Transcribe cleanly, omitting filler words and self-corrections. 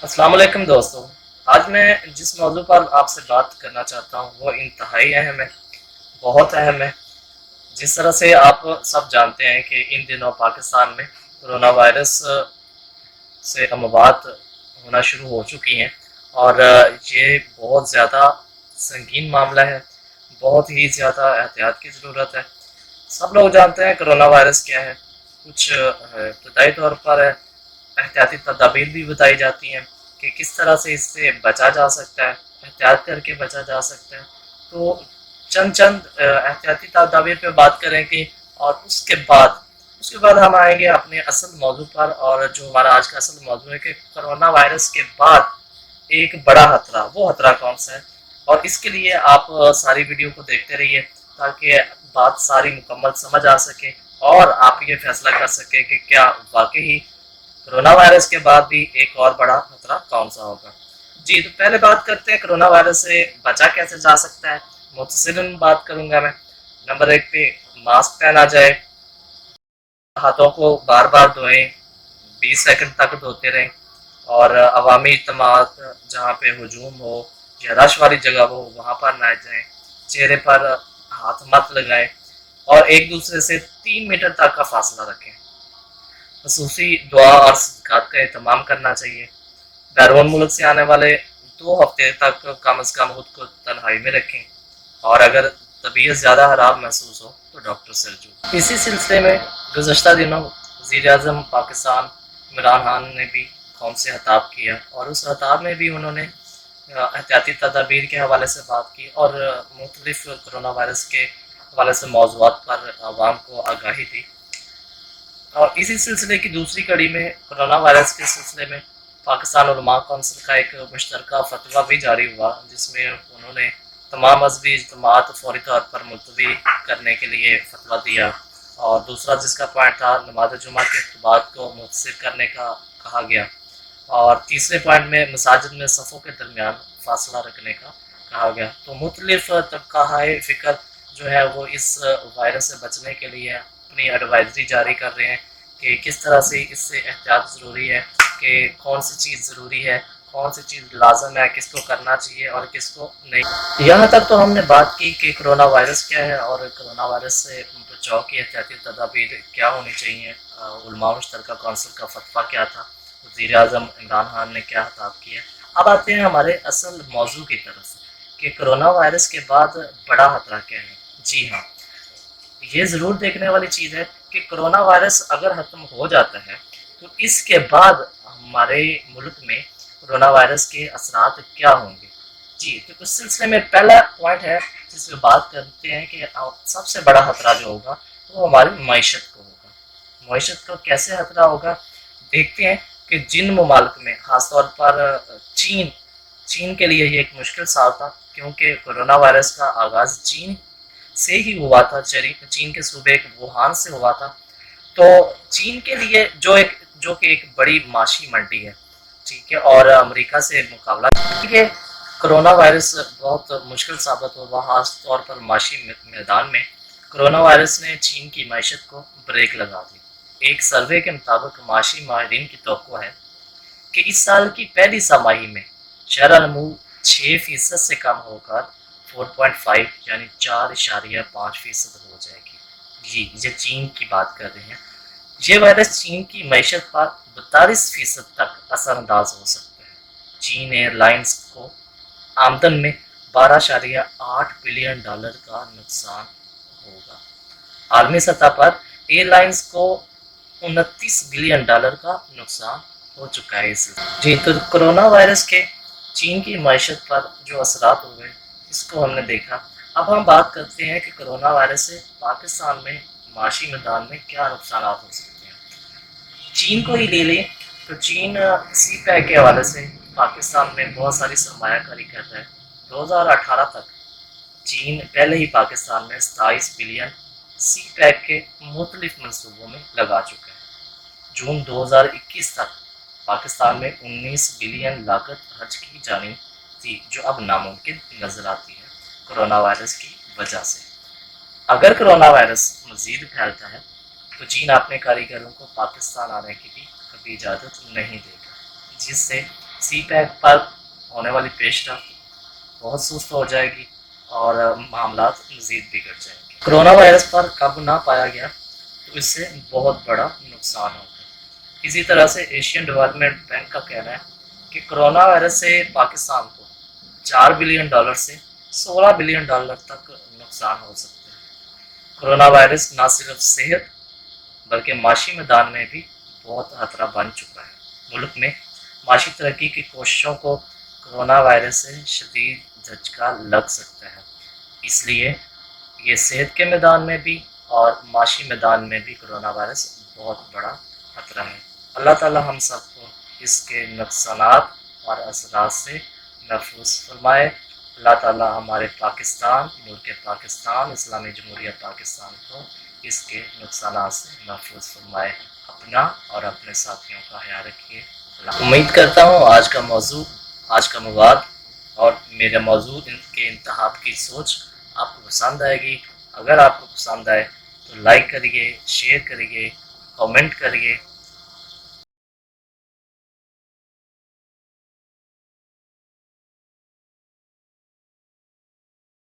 अस्सलाम वालेकुम दोस्तों। आज मैं जिस मौजू पर आपसे बात करना चाहता हूँ वो इंतहाई अहम है, बहुत अहम है। जिस तरह से आप सब जानते हैं कि इन दिनों पाकिस्तान में कोरोना वायरस से अमवात होना शुरू हो चुकी हैं और ये बहुत ज़्यादा संगीन मामला है, बहुत ही ज़्यादा एहतियात की ज़रूरत है। सब लोग जानते हैं कोरोना वायरस क्या है। कुछ इब्तदाई तौर पर एहतियाती तदाबीर भी बताई जाती हैं कि किस तरह से इससे बचा जा सकता है, एहतियात करके बचा जा सकता है। तो चंद चंद एहतियाती तदाबीर पे बात करेंगे और उसके बाद हम आएंगे अपने असल मौजू पर। और जो हमारा आज का असल मौजू है कि कोरोना वायरस के बाद एक बड़ा खतरा, वो खतरा कौन सा है। और इसके लिए आप सारी वीडियो को देखते रहिए ताकि बात सारी मुकम्मल समझ आ सके और आप ये फैसला कर सके कि क्या वाकई ही कोरोना वायरस के बाद भी एक और बड़ा खतरा कौन सा होगा। जी, तो पहले बात करते हैं कोरोना वायरस से बचा कैसे जा सकता है। मुख्तसरन बात करूंगा मैं। नंबर एक पे मास्क पहना जाए, हाथों को बार बार धोएं, 20 सेकंड तक धोते रहें और अवामी इज्तिमात जहाँ पे हजूम हो या रश वाली जगह हो वहाँ पर ना जाएं, चेहरे पर हाथ मत लगाएं और एक दूसरे से 3 मीटर तक का फासला रखें। खसूसी दुआ और सदक़ात का एहतमाम करना चाहिए। बैरून मुल्क से आने वाले 2 हफ्ते तक कम अज़ कम खुद को तन्हाई में रखें और अगर तबीयत ज़्यादा खराब महसूस हो तो डॉक्टर से रजू। इसी सिलसिले में गुज़श्ता दिनों वज़ीर आज़म पाकिस्तान इमरान खान ने भी कौम से खिताब किया और उस खिताब में भी उन्होंने एहतियाती तदाबीर के हवाले से बात की और मुख्तलिफ कोरोना वायरस के हवाले से मौज़ूआत पर आवाम को आगाही दी। और इसी सिलसिले की दूसरी कड़ी में कोरोना वायरस के सिलसिले में पाकिस्तान उलमा कौंसिल का एक मुश्तरका फतवा भी जारी हुआ जिसमें उन्होंने तमाम मजहबी इज्तिमात फौरी तौर पर मुलतवी करने के लिए फतवा दिया। और दूसरा जिसका पॉइंट था नमाज जुमा के खुतबात को मुखसर करने का कहा गया। और तीसरे पॉइंट में मसाजिद में सफ़ों के दरमियान फासला रखने का कहा गया। तो मुख्तलिफ तबक़ाए फ़िक्र जो है वो इस वायरस से बचने के लिए अपनी एडवाइजरी जारी कर रहे हैं कि किस तरह से इससे एहतियात ज़रूरी है, कि कौन सी चीज़ ज़रूरी है, कौन सी चीज़ लाजम है, किसको करना चाहिए और किसको नहीं। यहाँ तक तो हमने बात की कि कोरोना वायरस क्या है और कोरोना वायरस से बचाव की एहतियाती तदाबीर क्या होनी चाहिए। उलमा मुश्तरका कौंसिल का फतवा क्या था, वज़ीर आज़म इमरान खान ने क्या खिताब किया। अब आते हैं हमारे असल मौजू की तरफ कि कोरोना वायरस के बाद बड़ा खतरा क्या है। जी हाँ, ये ज़रूर देखने वाली चीज़ है कि कोरोना वायरस अगर ख़त्म हो जाता है तो इसके बाद हमारे मुल्क में कोरोना वायरस के असरात क्या होंगे। जी, तो उस सिलसिले में पहला पॉइंट है जिसमें बात करते हैं कि सबसे बड़ा खतरा जो होगा वो हमारी मईशत को होगा। मईशत को कैसे खतरा होगा, देखते हैं कि जिन ममालिक में ख़ासतौर पर चीन चीन के लिए ये एक मुश्किल साल था क्योंकि कोरोना वायरस का आगाज़ चीन से ही हुआ था। चीन के सूबे वुहान से हुआ था। तो चीन के लिए जो कि एक बड़ी माशी मंडी है, ठीक है, और अमेरिका से मुकाबला के कोरोना वायरस बहुत मुश्किल साबित हुआ। खास तौर पर माशी मैदान में कोरोना वायरस ने चीन की मैशत को ब्रेक लगा दी। एक सर्वे के मुताबिक माशी माहिरीन की तवक्को है कि इस साल की पहली छमाही में शरह नमू 6% से कम होकर 4.5 यानी 4.5% हो जाएगी। जी, ये चीन की बात कर रहे हैं। ये वायरस चीन की मैशत पर 42% तक असरअंदाज हो सकता है। चीन एयरलाइंस को आमदन में 12.8 बिलियन डॉलर का नुकसान होगा। आलमी सतह पर एयरलाइंस को 29 बिलियन डॉलर का नुकसान हो चुका है इससे। जी, तो कोरोना वायरस के चीन की मैशत पर जो असरात हुए इसको हमने देखा। अब हम बात करते हैं कि कोरोना वायरस से पाकिस्तान में माशी मैदान में क्या नुकसान हो सकते हैं। चीन को ही ले लें तो चीन सी पैक के हवाले से पाकिस्तान में बहुत सारी सरमायाकारी कर रहा है। 2018 तक चीन पहले ही पाकिस्तान में 27 बिलियन सी पैक के मुख्तलिफ मनसूबों में लगा चुका है। जून 2021 तक पाकिस्तान में 19 बिलियन लागत खर्च की जानी थी जो अब नामुमकिन नजर आती है कोरोना वायरस की वजह से। अगर कोरोना वायरस मजीद फैलता है तो चीन अपने कारीगरों को पाकिस्तान आने की भी कभी इजाज़त नहीं देगा, जिससे سی پیک پر ہونے والی پیش رفت بہت سست ہو جائے گی اور معاملات مزید بگڑ جائیں گے۔ کرونا وائرس پر قابو نہ پایا گیا تو اس سے بہت بڑا نقصان ہوگا۔ اسی طرح سے ایشین ڈیولپمنٹ بینک کا کہنا ہے کہ کرونا وائرس سے پاکستان کو $4 بلین سے $16 بلین تک نقصان ہو سکتا ہے۔ کرونا وائرس نہ صرف صحت بلکہ معاشی میدان میں بھی بہت خطرہ بن چکا ہے۔ ملک میں معاشی ترقی کی کوششوں کو کرونا وائرس سے شدید جھٹکا لگ سکتا ہے، اس لیے یہ صحت کے میدان میں بھی اور معاشی میدان میں بھی کرونا وائرس بہت بڑا خطرہ ہے۔ اللہ تعالی ہم سب کو اس کے نقصانات اور اثرات سے محفوظ فرمائے۔ اللہ تعالی ہمارے پاکستان، ملک پاکستان، اسلامی جمہوریہ پاکستان کو اس کے نقصانات سے محفوظ فرمائے۔ اپنا اور اپنے ساتھیوں کا خیال رکھیے۔ امید کرتا ہوں آج کا موضوع، آج کا مواد اور میرے موضوع کے انتخاب کی سوچ آپ کو پسند آئے گی۔ اگر آپ کو پسند آئے تو لائک کریے، شیئر کریے، کامنٹ کریے